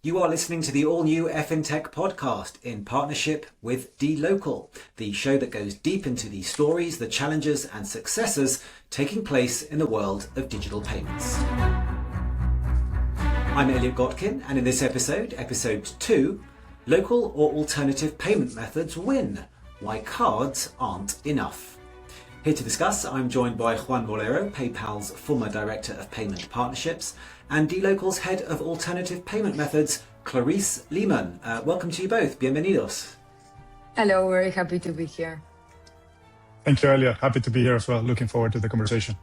You are listening to the all-new FinTech podcast in partnership with dLocal, the show that goes deep into the stories, the challenges and successes taking place in the world of digital payments. I'm Elliot Gotkin, and in this episode, episode 2, local or alternative payment methods win, why cards aren't enough. Here to discuss, I'm joined by Juan Molero, PayPal's former Director of Payment Partnerships, and dLocal's Head of Alternative Payment Methods, Clarice Lehman. Welcome to you both. Bienvenidos. Hello, very happy to be here. Thank you, Elliot. Happy to be here as well. Looking forward to the conversation.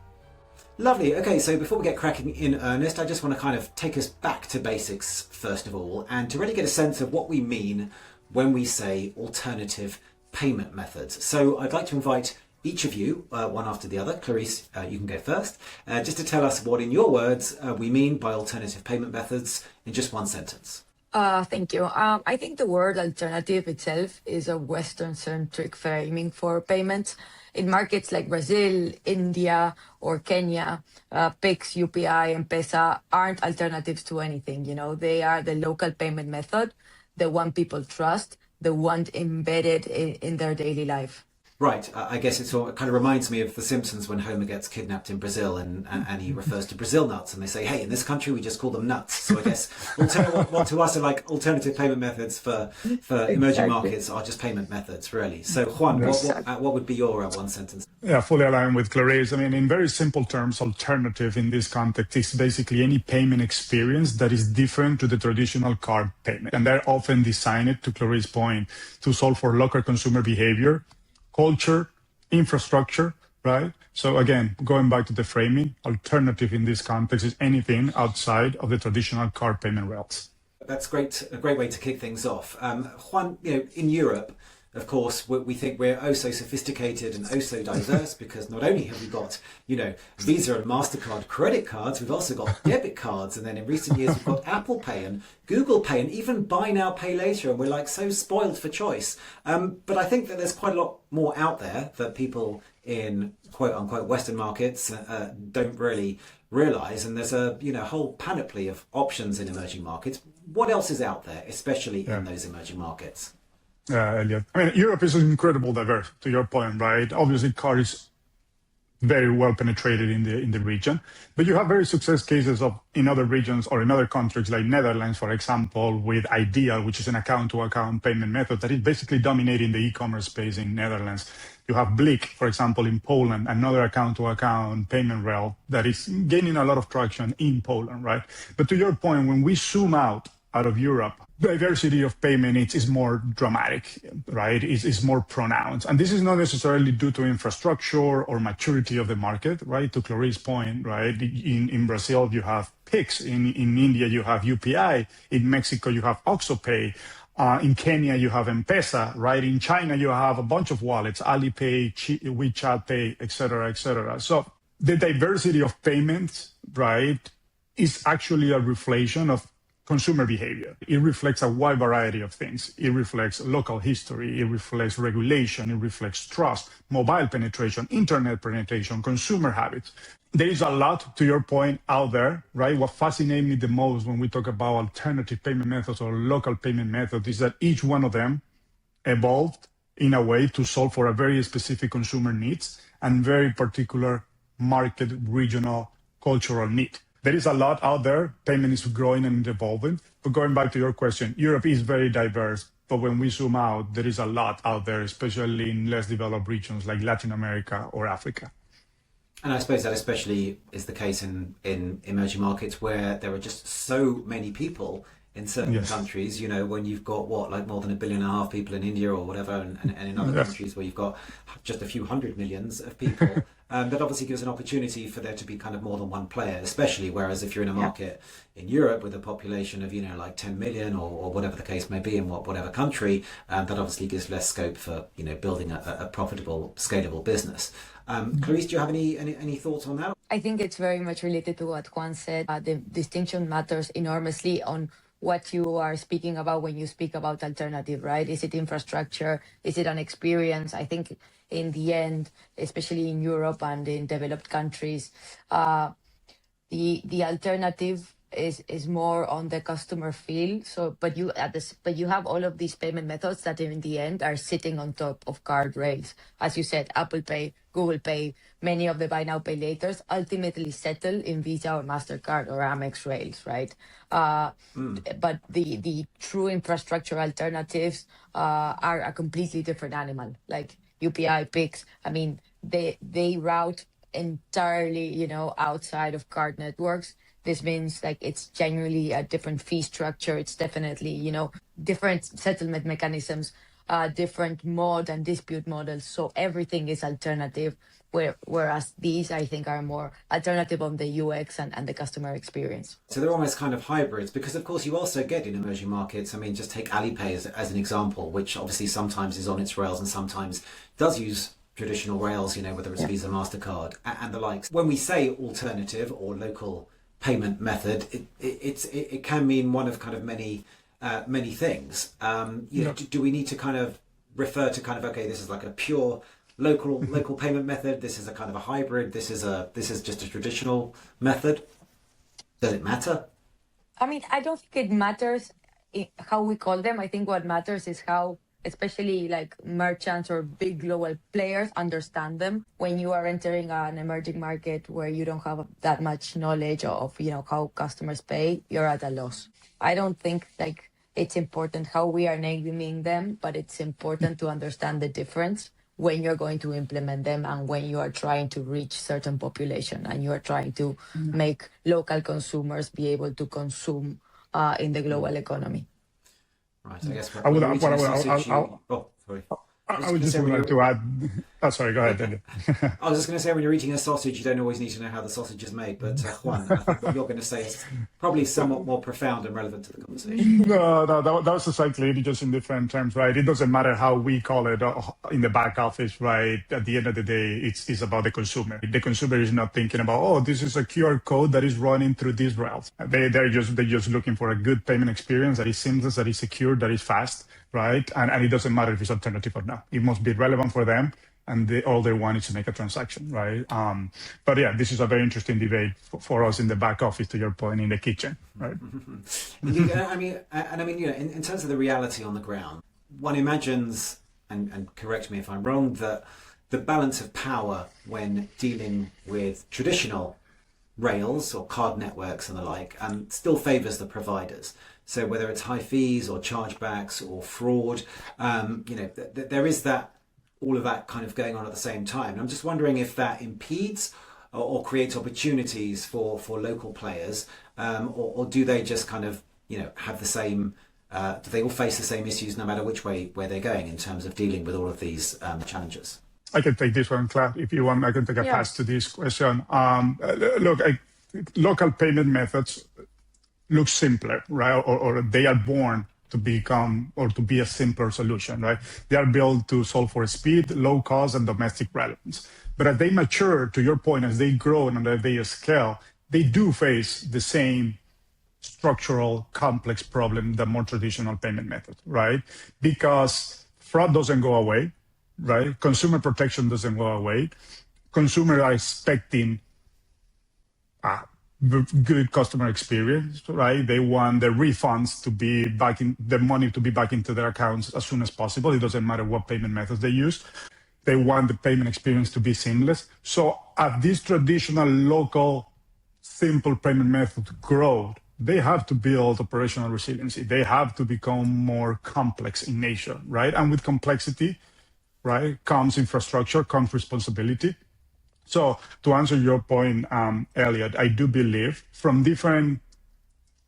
Lovely. Okay, so before we get cracking in earnest, I just want to kind of take us back to basics first of all, and to really get a sense of what we mean when we say alternative payment methods. So I'd like to invite each of you, one after the other. Clarice, you can go first, just to tell us what, in your words, we mean by alternative payment methods in just one sentence. Thank you. I think the word alternative itself is a Western-centric framing for payments. In markets like Brazil, India, or Kenya, PIX, UPI, M-PESA aren't alternatives to anything. You know, they are the local payment method, the one people trust, the one embedded in their daily life. Right. I guess it kind of reminds me of The Simpsons when Homer gets kidnapped in Brazil and he refers to Brazil nuts, and they say, hey, in this country we just call them nuts. So I guess what to us are like alternative payment methods for emerging markets are just payment methods, really. So Juan, what would be your one sentence? Yeah, fully aligned with Clarice. I mean, in very simple terms, alternative in this context is basically any payment experience that is different to the traditional card payment. And they're often designed, to Clarice's point, to solve for local consumer behavior, culture, infrastructure, right? So again, going back to the framing, alternative in this context is anything outside of the traditional card payment rails. That's great. A great way to kick things off. Juan, in Europe, of course, we think we're oh so sophisticated and oh so diverse because not only have we got, Visa and MasterCard credit cards, we've also got debit cards. And then in recent years, we've got Apple Pay and Google Pay and even buy now, pay later. And we're like so spoiled for choice. But I think that there's quite a lot more out there that people in quote unquote Western markets don't really realize. And there's a whole panoply of options in emerging markets. What else is out there, especially in those emerging markets? Elliot. I mean, Europe is incredibly diverse, to your point, right? Obviously, card is very well penetrated in the region, but you have very success cases in other regions or in other countries like Netherlands, for example, with Ideal, which is an account-to-account payment method that is basically dominating the e-commerce space in Netherlands. You have Blik, for example, in Poland, another account-to-account payment rail that is gaining a lot of traction in Poland, right? But to your point, when we zoom out of Europe, diversity of payment is more dramatic, right? Is more pronounced. And this is not necessarily due to infrastructure or maturity of the market, right? To Clarice's point, right? In Brazil, you have PIX. In India, you have UPI. In Mexico, you have OxxoPay. In Kenya, you have M-PESA, right? In China, you have a bunch of wallets, Alipay, WeChat Pay, et cetera, et cetera. So the diversity of payments, right, is actually a reflection of consumer behavior. It reflects a wide variety of things. It reflects local history. It reflects regulation. It reflects trust, mobile penetration, internet penetration, consumer habits. There is a lot, to your point, out there, right? What fascinates me the most when we talk about alternative payment methods or local payment methods is that each one of them evolved in a way to solve for a very specific consumer needs and very particular market, regional, cultural need. There is a lot out there. Payment is growing and evolving. But going back to your question, Europe is very diverse. But when we zoom out, there is a lot out there, especially in less developed regions like Latin America or Africa. And I suppose that especially is the case in emerging markets where there are just so many people in certain countries, when you've got more than 1.5 billion people in India or whatever, and in other countries where you've got just a few hundred millions of people, that obviously gives an opportunity for there to be kind of more than one player, especially whereas if you're in a market in Europe with a population of, like 10 million or whatever the case may be in whatever country, that obviously gives less scope for, building a profitable, scalable business. Clarice, do you have any thoughts on that? I think it's very much related to what Juan said. The distinction matters enormously on what you are speaking about when you speak about alternative, right? Is it infrastructure? Is it an experience? I think in the end, especially in Europe and in developed countries, the alternative is more on the customer feel. So, but you have all of these payment methods that in the end are sitting on top of card rails. As you said, Apple Pay, Google Pay, many of the buy now pay laters ultimately settle in Visa or Mastercard or Amex rails, right? But the true infrastructure alternatives are a completely different animal. Like UPI, Pix. I mean, they route entirely, outside of card networks. This means like it's genuinely a different fee structure. It's definitely, different settlement mechanisms, different mod and dispute models. So everything is alternative. Whereas these, I think, are more alternative on the UX and the customer experience. So they're almost kind of hybrids because, of course, you also get in emerging markets. I mean, just take Alipay as an example, which obviously sometimes is on its rails and sometimes does use traditional rails, whether it's Visa, MasterCard and the likes. When we say alternative or local payment method, it can mean one of kind of many things. Do we need to kind of refer to kind of, okay, this is like a pure local payment method, this is a kind of a hybrid, this is just a traditional method? Does it matter? I mean, I don't think it matters how we call them. I think what matters is how, especially like merchants or big global players, understand them. When you are entering an emerging market where you don't have that much knowledge of, how customers pay, you're at a loss. I don't think like it's important how we are naming them, but it's important to understand the difference when you're going to implement them and when you are trying to reach certain population and you are trying to make local consumers be able to consume in the global economy. Right, I guess. I would just like to add. Oh, sorry. Go ahead, Daniel. I was just going to say, when you're eating a sausage, you don't always need to know how the sausage is made. But Juan, I think what you're going to say is probably somewhat more profound and relevant to the conversation. No, that was exactly just in different terms, right? It doesn't matter how we call it in the back office, right? At the end of the day, it's about the consumer. The consumer is not thinking about, oh, this is a QR code that is running through these rails. They're just looking for a good payment experience that is seamless, that is secure, that is fast, right? And it doesn't matter if it's alternative or not. It must be relevant for them, and all they want is to make a transaction, right? But yeah, this is a very interesting debate for us in the back office, to your point, in the kitchen, right? I mean, in terms of the reality on the ground, one imagines, and correct me if I'm wrong, that the balance of power when dealing with traditional rails or card networks and the like still favours the providers. So whether it's high fees or chargebacks or fraud, there is all of that kind of going on at the same time. And I'm just wondering if that impedes or creates opportunities for local players, or do they just kind of have the same? Do they all face the same issues no matter which way where they're going in terms of dealing with all of these challenges? I can take this one, Claire. If you want, I can take a pass to this question. Look, local payment methods look simpler, right? Or they are born to become or to be a simpler solution, right? They are built to solve for speed, low cost, and domestic relevance. But as they mature, to your point, as they grow and as they scale, they do face the same structural complex problem that more traditional payment methods, right? Because fraud doesn't go away, right? Consumer protection doesn't go away. Consumers are expecting good customer experience, right? They want the refunds to be back in, the money to be back into their accounts as soon as possible. It doesn't matter what payment methods they use. They want the payment experience to be seamless. So as this traditional local simple payment method grow, they have to build operational resiliency. They have to become more complex in nature, right? And with complexity, right, comes infrastructure, comes responsibility. So to answer your point, Elliot, I do believe from different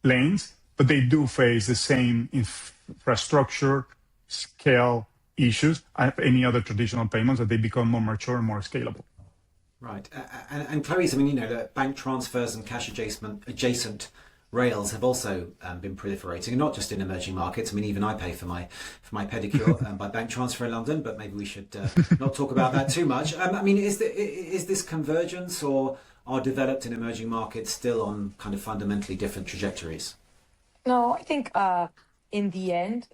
lanes, but they do face the same infrastructure, scale issues as any other traditional payments, that they become more mature and more scalable. Right. And Clarice, I mean, the bank transfers and cash adjacent rails have also been proliferating, and not just in emerging markets. I mean, even I pay for my pedicure by bank transfer in London, but maybe we should not talk about that too much. I mean, is this convergence, or are developed and emerging markets still on kind of fundamentally different trajectories? No, I think in the end,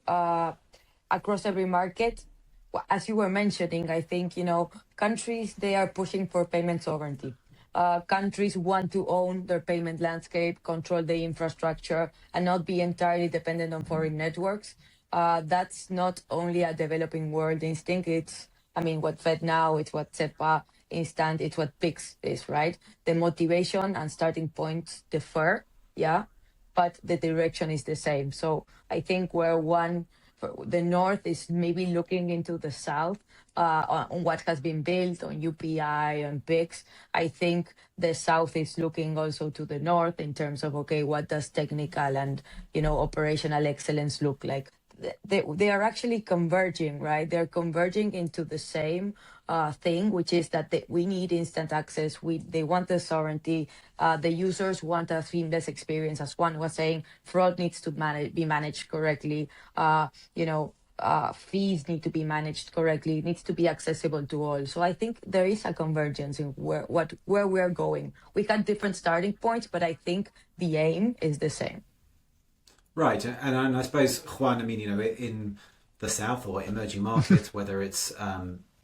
across every market, as you were mentioning, I think, countries, they are pushing for payment sovereignty. countries want to own their payment landscape, control the infrastructure, and not be entirely dependent on foreign networks. That's not only a developing world instinct. It's, I mean, what Fed now, it's what SEPA instant, it's what PIX is, right? The motivation and starting points differ, yeah, but the direction is the same. So I think where the North is maybe looking into the South on what has been built on UPI and PIX, I think the South is looking also to the North in terms of, okay, what does technical and, operational excellence look like? They are actually converging, right? They're converging into the same thing, which is that we need instant access. They want the sovereignty. The users want a seamless experience. As Juan was saying, fraud needs to be managed correctly. Fees need to be managed correctly. It needs to be accessible to all. So I think there is a convergence in where we're going. We got different starting points, but I think the aim is the same. Right, and I suppose, Juan, I mean, in the South or emerging markets, whether it's,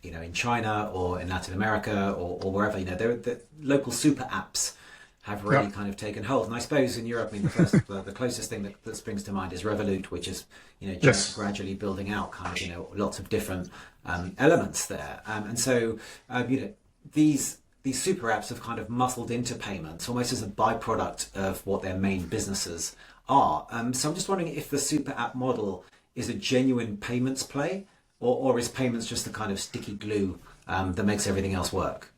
in China or in Latin America or wherever, the local super apps have really kind of taken hold. And I suppose in Europe, I mean, the closest thing that springs to mind is Revolut, which is, just gradually building out kind of, lots of different elements there. And so, these super apps have kind of muscled into payments almost as a byproduct of what their main businesses are. So I'm just wondering if the super app model is a genuine payments play, or is payments just the kind of sticky glue that makes everything else work?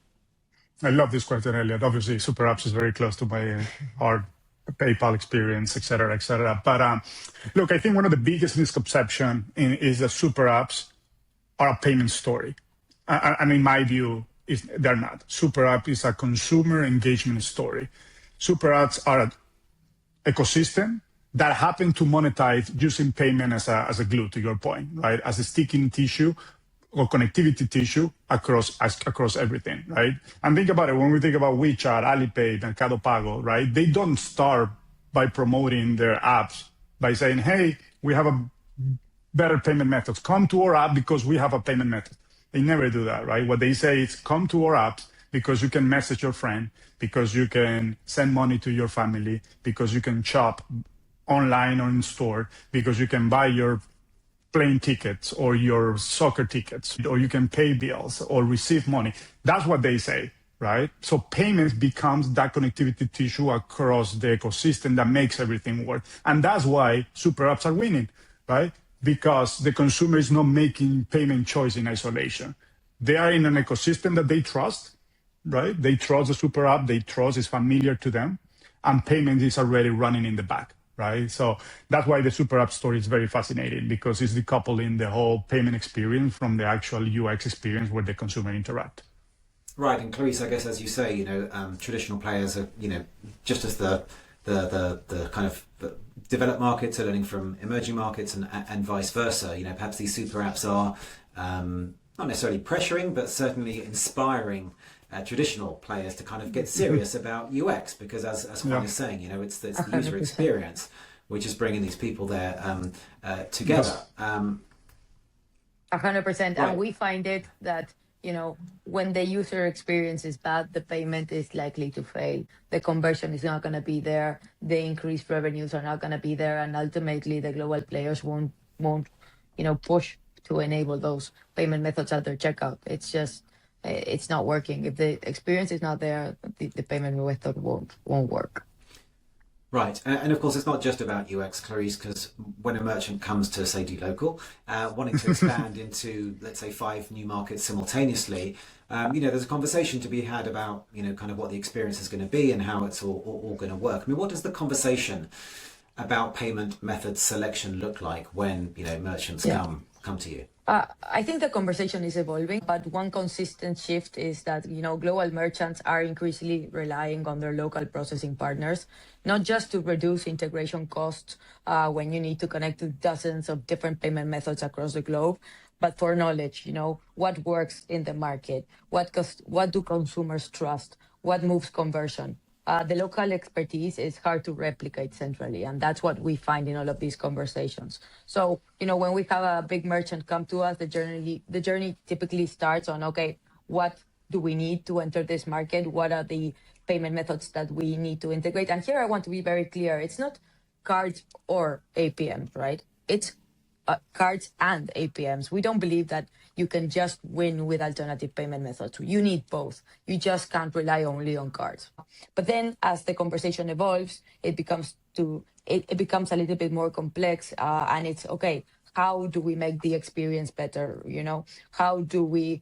I love this question, Elliot. Obviously, super apps is very close to my heart, PayPal experience, et cetera, et cetera. But look, I think one of the biggest misconceptions is that super apps are a payment story. And in my view, they're not. Super app is a consumer engagement story. Super apps are an ecosystem that happen to monetize using payment as a glue, to your point, right? As a sticking tissue or connectivity tissue across everything, right? And think about it, when we think about WeChat, Alipay, Mercado Pago, right? They don't start by promoting their apps by saying, hey, we have a better payment methods. Come to our app because we have a payment method. They never do that, right? What they say is come to our apps because you can message your friend, because you can send money to your family, because you can shop online or in store, because you can buy your plane tickets or your soccer tickets, or you can pay bills or receive money. That's what they say, right? So payments becomes that connectivity tissue across the ecosystem that makes everything work. And that's why super apps are winning, right? Because the consumer is not making payment choice in isolation. They are in an ecosystem that they trust, right? They trust the super app, they trust is familiar to them, and payment is already running in the back, right? So that's why the super app story is very fascinating, because it's decoupling the whole payment experience from the actual UX experience where the consumer interact. Right, and Clarice, I guess as you say, traditional players are, just as the kind of developed markets are learning from emerging markets and vice versa. Perhaps these super apps are not necessarily pressuring, but certainly inspiring traditional players to kind of get serious about UX, because as Juan is saying, it's the user experience which is bringing these people there together. 100%. And we find it that, when the user experience is bad, the payment is likely to fail. The conversion is not going to be there. The increased revenues are not going to be there. And ultimately, the global players won't push to enable those payment methods at their checkout. It's just, it's not working. If the experience is not there, the payment method won't work. Right, and of course it's not just about UX, Clarice, because when a merchant comes to, say, dLocal, wanting to expand into, let's say, 5 new markets simultaneously, there's a conversation to be had about, kind of what the experience is going to be and how it's all going to work. I mean, what does the conversation about payment method selection look like when, merchants come to you? I think the conversation is evolving, but one consistent shift is that, global merchants are increasingly relying on their local processing partners, not just to reduce integration costs when you need to connect to dozens of different payment methods across the globe, but for knowledge, what works in the market, what do consumers trust, what moves conversion. The local expertise is hard to replicate centrally, and that's what we find in all of these conversations. So, when we have a big merchant come to us, the journey typically starts on, okay, what do we need to enter this market? What are the payment methods that we need to integrate? And here I want to be very clear. It's not cards or APMs, right? It's cards and APMs. We don't believe that you can just win with alternative payment methods. You need both. You just can't rely only on cards. But then as the conversation evolves, it becomes a little bit more complex, and it's okay. How do we make the experience better? How do we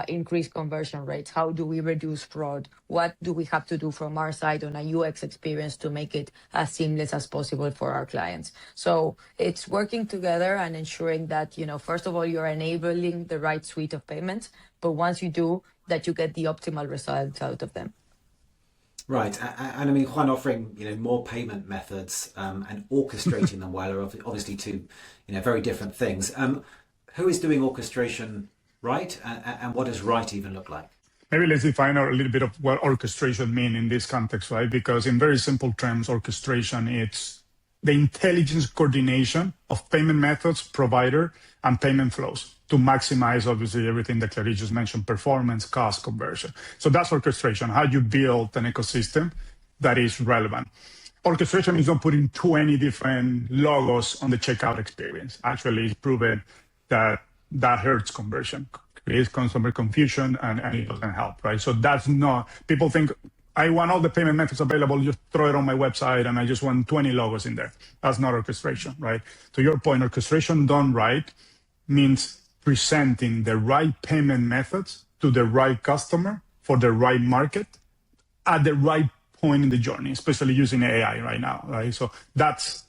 increase conversion rates? How do we reduce fraud? What do we have to do from our side on a UX experience to make it as seamless as possible for our clients? So it's working together and ensuring that, first of all, you're enabling the right suite of payments, but once you do, that you get the optimal results out of them. Right, and I mean, Juan, offering more payment methods and orchestrating them well are obviously two very different things. Who is doing orchestration right, and what does right even look like? Maybe let's define a little bit of what orchestration means in this context, right? Because in very simple terms, orchestration, it's the intelligence coordination of payment methods, provider, and payment flows to maximize, obviously, everything that Clarice just mentioned: performance, cost, conversion. So that's orchestration, how you build an ecosystem that is relevant. Orchestration is not putting 20 different logos on the checkout experience. Actually, it's proven that hurts conversion, creates consumer confusion, and it doesn't help, right? So that's not, people think, I want all the payment methods available, just throw it on my website, and I just want 20 logos in there. That's not orchestration, right? To your point, orchestration done right means presenting the right payment methods to the right customer for the right market at the right point in the journey, especially using AI right now, right? So that's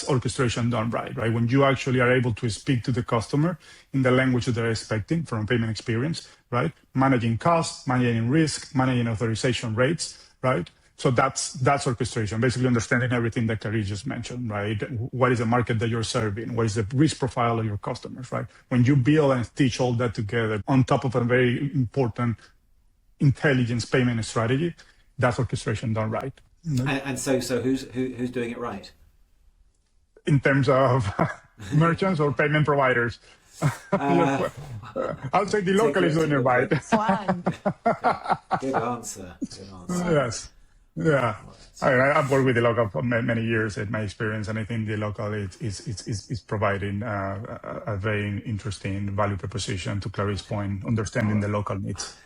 orchestration done right? When you actually are able to speak to the customer in the language that they're expecting from a payment experience, right? Managing costs, managing risk, managing authorization rates, right? So that's orchestration, basically understanding everything that Clarice just mentioned, right? What is the market that you're serving? What is the risk profile of your customers, right? When you build and stitch all that together on top of a very important intelligence payment strategy, that's orchestration done right. And so who's doing it right? In terms of merchants or payment providers? I'll say the local is doing it right. Good answer. Yes. Yeah. I've worked with the local for many years in my experience, and I think the local is providing a very interesting value proposition, to Clarice's point, understanding the local needs.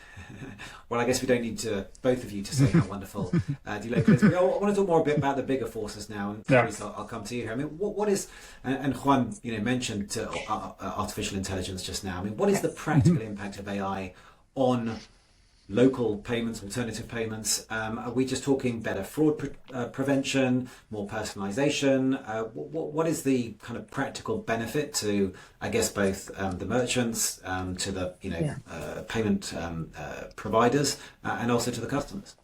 Well, I guess we don't need both of you to say how wonderful the local is. I want to talk more a bit about the bigger forces now, and Clarice, I'll come to you here. I mean, what is, and Juan, mentioned artificial intelligence just now. I mean, what is the practical impact of AI on local payments, alternative payments? Are we just talking better fraud prevention, more personalization? What is the kind of practical benefit to, I guess, both the merchants, to the payment providers, and also to the customers?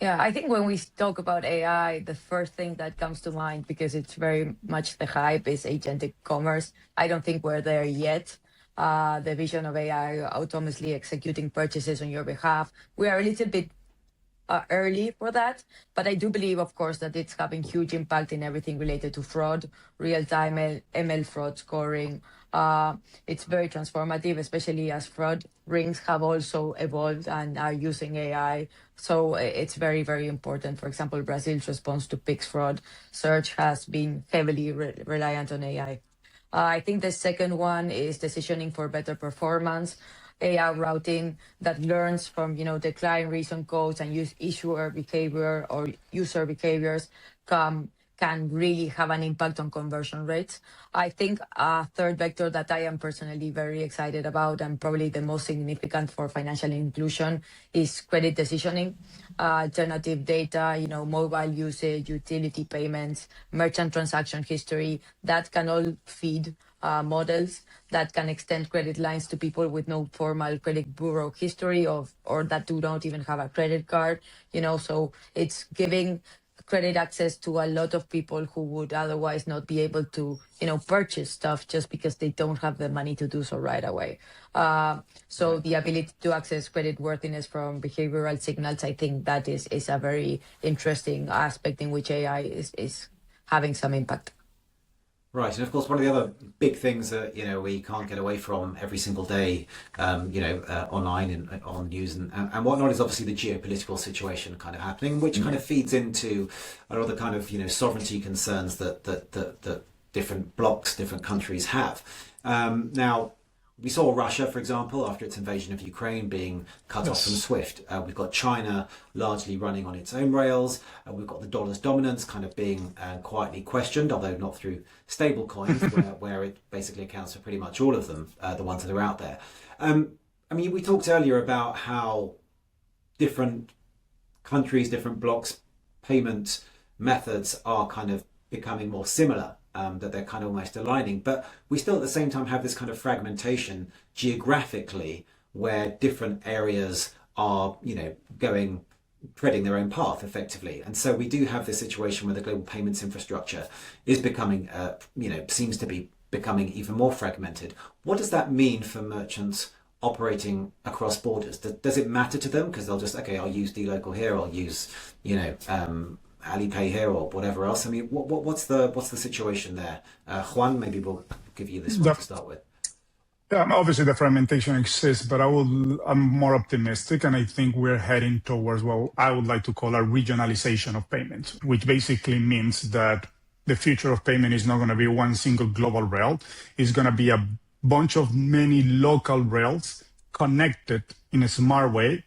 Yeah, I think when we talk about AI, the first thing that comes to mind, because it's very much the hype, is agentic commerce. I don't think we're there yet. The vision of AI autonomously executing purchases on your behalf. We are a little bit early for that, but I do believe, of course, that it's having huge impact in everything related to fraud, real-time ML fraud scoring. It's very transformative, especially as fraud rings have also evolved and are using AI. So it's very, very important. For example, Brazil's response to Pix fraud search has been heavily reliant on AI. I think the second one is decisioning for better performance, AI routing that learns from the client reason codes and use issuer behavior or user behaviors can really have an impact on conversion rates. I think a third vector that I am personally very excited about, and probably the most significant for financial inclusion, is credit decisioning, alternative data, mobile usage, utility payments, merchant transaction history, that can all feed models that can extend credit lines to people with no formal credit bureau history or that do not even have a credit card. So it's giving credit access to a lot of people who would otherwise not be able to, purchase stuff just because they don't have the money to do so right away. So the ability to access credit worthiness from behavioral signals, I think that is a very interesting aspect in which AI is having some impact. Right, and of course, one of the other big things that we can't get away from every single day, online and on news and whatnot, is obviously the geopolitical situation kind of happening, which kind of feeds into a lot of the kind of sovereignty concerns that different blocs, different countries have. Now, we saw Russia, for example, after its invasion of Ukraine, being cut off from Yes. SWIFT. We've got China largely running on its own rails. We've got the dollar's dominance kind of being quietly questioned, although not through stable coins, where it basically accounts for pretty much all of them, the ones that are out there. I mean, we talked earlier about how different countries, different blocks, payment methods are kind of becoming more similar, that they're kind of almost aligning. But we still at the same time have this kind of fragmentation geographically where different areas are, treading their own path effectively. And so we do have this situation where the global payments infrastructure is becoming, seems to be becoming even more fragmented. What does that mean for merchants operating across borders? Does it matter to them? Because they'll just, okay, I'll use dLocal here, I'll use, Alipay here or whatever else. I mean, what's the situation there? Juan, maybe we'll give you this one to start with. Obviously, the fragmentation exists, but I'm more optimistic, and I think we're heading towards what I would like to call a regionalization of payments, which basically means that the future of payment is not going to be one single global rail. It's going to be a bunch of many local rails connected in a smart way,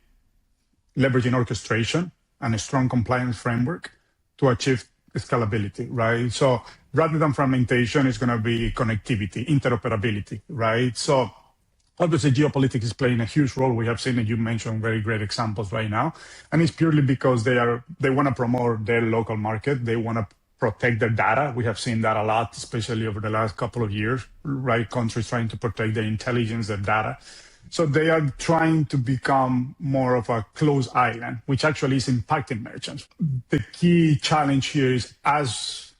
leveraging orchestration and a strong compliance framework to achieve scalability, right? So rather than fragmentation, it's going to be connectivity, interoperability, right? So obviously geopolitics is playing a huge role. We have seen, and you mentioned very great examples right now. And it's purely because they want to promote their local market. They want to protect their data. We have seen that a lot, especially over the last couple of years, right? Countries trying to protect their intelligence, their data. So they are trying to become more of a closed island, which actually is impacting merchants. The key challenge here is, as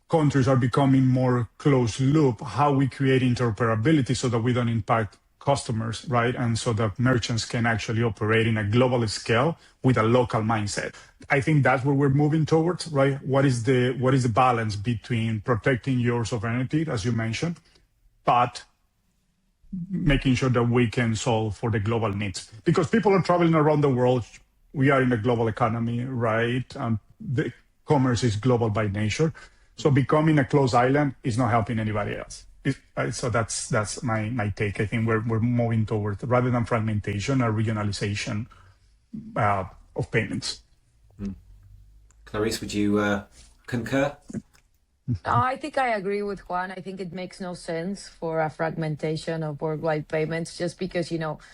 countries are becoming more closed loop, how we create interoperability so that we don't impact customers, right? And so that merchants can actually operate in a global scale with a local mindset. I think that's where we're moving towards, right? What is the balance between protecting your sovereignty, as you mentioned, but making sure that we can solve for the global needs? Because people are traveling around the world. We are in a global economy, right? The commerce is global by nature. So becoming a closed island is not helping anybody else. So that's my take. I think we're moving towards, rather than fragmentation, a regionalization of payments. Clarice, would you concur? I think I agree with Juan. I think it makes no sense for a fragmentation of worldwide payments, just because,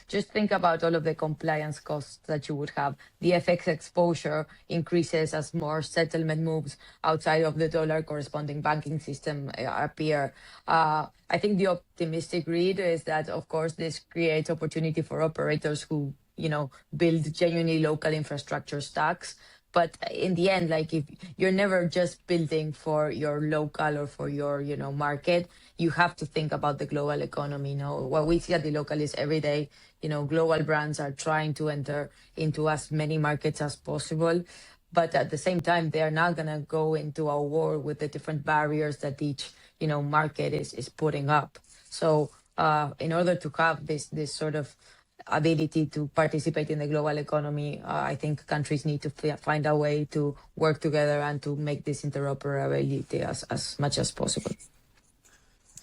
just think about all of the compliance costs that you would have. The FX exposure increases as more settlement moves outside of the dollar corresponding banking system appear. I think the optimistic read is that, of course, this creates opportunity for operators who, build genuinely local infrastructure stacks. But in the end, like, if you're never just building for your local or for your, market, you have to think about the global economy. What we see at dLocal is every day, global brands are trying to enter into as many markets as possible. But at the same time, they are not going to go into a war with the different barriers that each, market is putting up. So in order to have this sort of ability to participate in the global economy, I think countries need to find a way to work together and to make this interoperability as much as possible.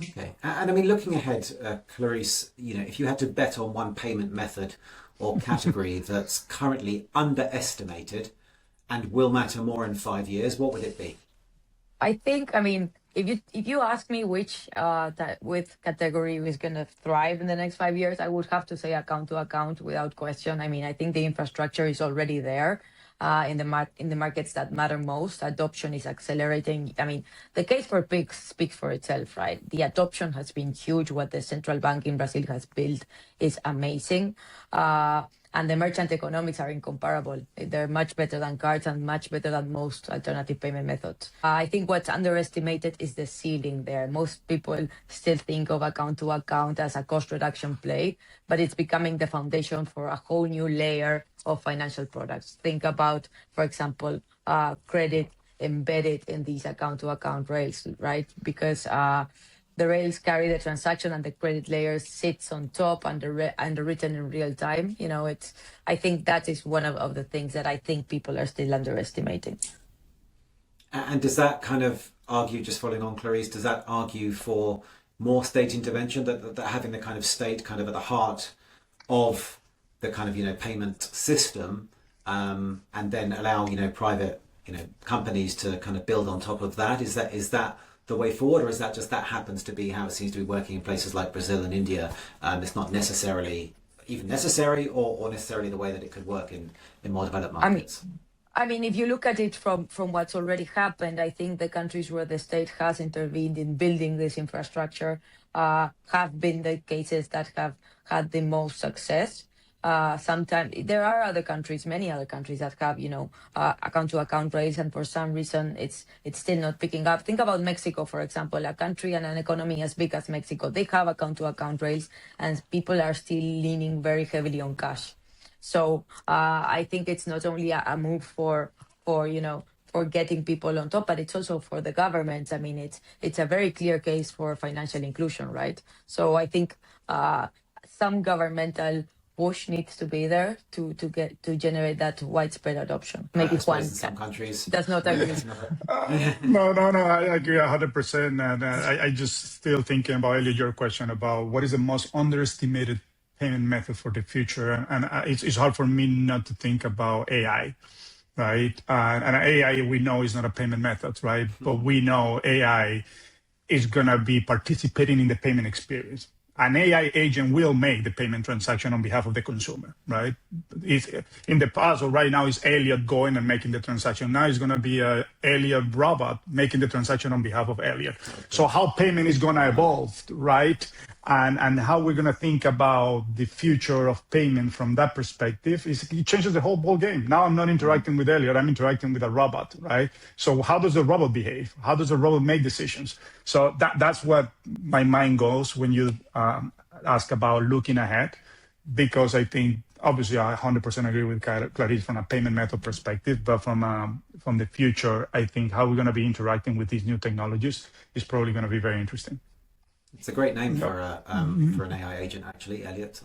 Okay. And I mean, looking ahead, Clarice, if you had to bet on one payment method or category that's currently underestimated and will matter more in 5 years, what would it be? I think, if you ask me which with category is going to thrive in the next 5 years, I would have to say account to account without question. I think the infrastructure is already there in the markets that matter most. Adoption is accelerating. The case for Pix speaks for itself, right? The adoption has been huge. What the central bank in Brazil has built is amazing. And the merchant economics are incomparable. They're much better than cards and much better than most alternative payment methods. I think what's underestimated is the ceiling there. Most people still think of account to account as a cost reduction play, but it's becoming the foundation for a whole new layer of financial products. Think about, for example, credit embedded in these account-to-account rails, right? Because the rails carry the transaction and the credit layer sits on top and underwritten in real time. I think that is one of the things that I think people are still underestimating. And does that kind of argue, just following on Clarice, does that argue for more state intervention, that having the kind of state kind of at the heart of the kind of, payment system, and then allow, private, companies to kind of build on top of that? Is that the way forward, or is that just that happens to be how it seems to be working in places like Brazil and India? It's not necessarily even necessary or necessarily the way that it could work in more developed markets. I mean, if you look at it from what's already happened, I think the countries where the state has intervened in building this infrastructure have been the cases that have had the most success. Sometimes there are many other countries that have, account-to-account rails, and for some reason it's still not picking up. Think about Mexico, for example, a country and an economy as big as Mexico. They have account-to-account rails, and people are still leaning very heavily on cash. So I think it's not only a move for getting people on top, but it's also for the governments. I mean, it's a very clear case for financial inclusion, right? So I think some governmental push needs to be there to generate that widespread adoption. Maybe Juan in some countries does not agree. No, I agree 100%. And I just still thinking about, Elliot, your question about what is the most underestimated payment method for the future. And it's hard for me not to think about AI, right? And AI, we know, is not a payment method, right? But we know AI is going to be participating in the payment experience. An AI agent will make the payment transaction on behalf of the consumer, right? In the past, or right now, is Elliot going and making the transaction. Now it's going to be a Elliot robot making the transaction on behalf of Elliot. Okay. So how payment is going to evolve, right? And how we're going to think about the future of payment from that perspective, it changes the whole ball game. Now I'm not interacting with Elliot, I'm interacting with a robot, right? So how does the robot behave? How does the robot make decisions? So that's what my mind goes when you ask about looking ahead, because I think, obviously, I 100% agree with Clarice from a payment method perspective, but from the future, I think how we're going to be interacting with these new technologies is probably going to be very interesting. It's a great name for an AI agent, actually, Elliot.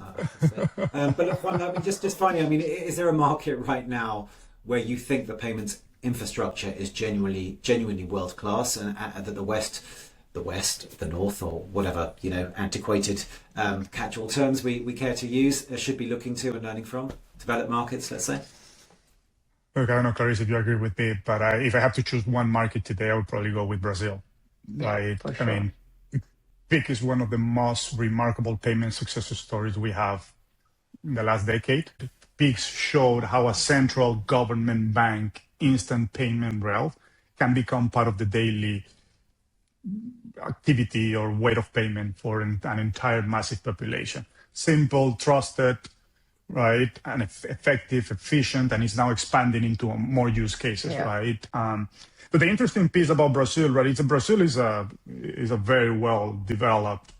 But look, Juan, just finally, is there a market right now where you think the payments infrastructure is genuinely world class, and that the West, the North, or whatever antiquated catch-all terms we care to use, should be looking to and learning from developed markets, let's say? Look, I don't know, Clarice, if you agree with me, but if I have to choose one market today, I would probably go with Brazil. Right? For sure. PIC is one of the most remarkable payment success stories we have in the last decade. PIC showed how a central government bank instant payment rail can become part of the daily activity or way of payment for an entire massive population. Simple, trusted, right, and effective, efficient, and it's now expanding into more use cases, right? But the interesting piece about Brazil, right, Brazil is a very well developed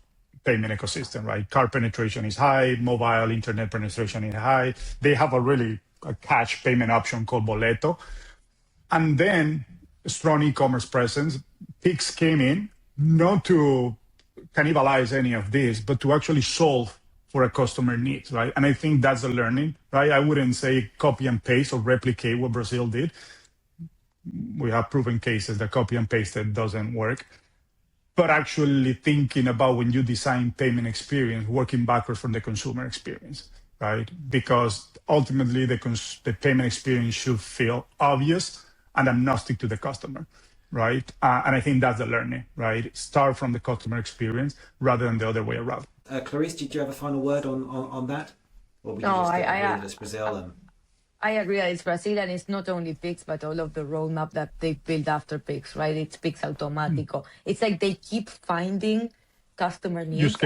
payment ecosystem, right? Card penetration is high, mobile internet penetration is high. They have a cash payment option called Boleto, and then a strong e-commerce presence. Pix came in not to cannibalize any of this, but to actually solve for a customer needs, right? And I think that's a learning, right? I wouldn't say copy and paste or replicate what Brazil did. We have proven cases that copy and pasted doesn't work, but actually thinking about when you design payment experience, working backwards from the consumer experience, right? Because ultimately the payment experience should feel obvious and agnostic to the customer, right? And I think that's the learning, right? Start from the customer experience rather than the other way around. Clarice, did you have a final word on that? Or would you No, just agree I that it's Brazil? I agree that it's Brazil, and it's not only Pix, but all of the roadmap that they built after Pix, right? It's Pix Automático. It's like they keep finding customer needs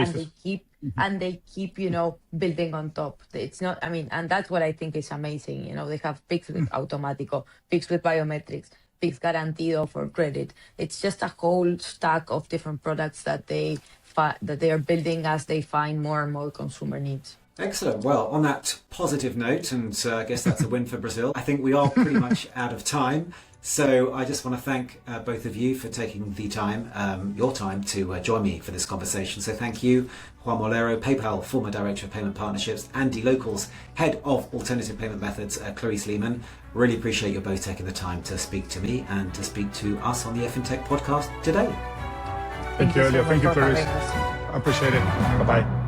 and they keep building on top. It's not, and that's what I think is amazing. They have Pix with Automático, Pix with biometrics, Pix Garantido for credit. It's just a whole stack of different products that they are building as they find more and more consumer needs. Excellent. Well, on that positive note, and I guess that's a win for Brazil, I think we are pretty much out of time. So I just want to thank both of you for taking the time, your time, to join me for this conversation. So thank you, Juan Molero, PayPal former Director of Payment Partnerships, and dLocal's Head of Alternative Payment Methods, Clarice Lehman. Really appreciate you both taking the time to speak to me and to speak to us on the FinTech podcast today. Thank you, Elliot. so Thank you, much for Clarice. having us. I appreciate it. Bye-bye.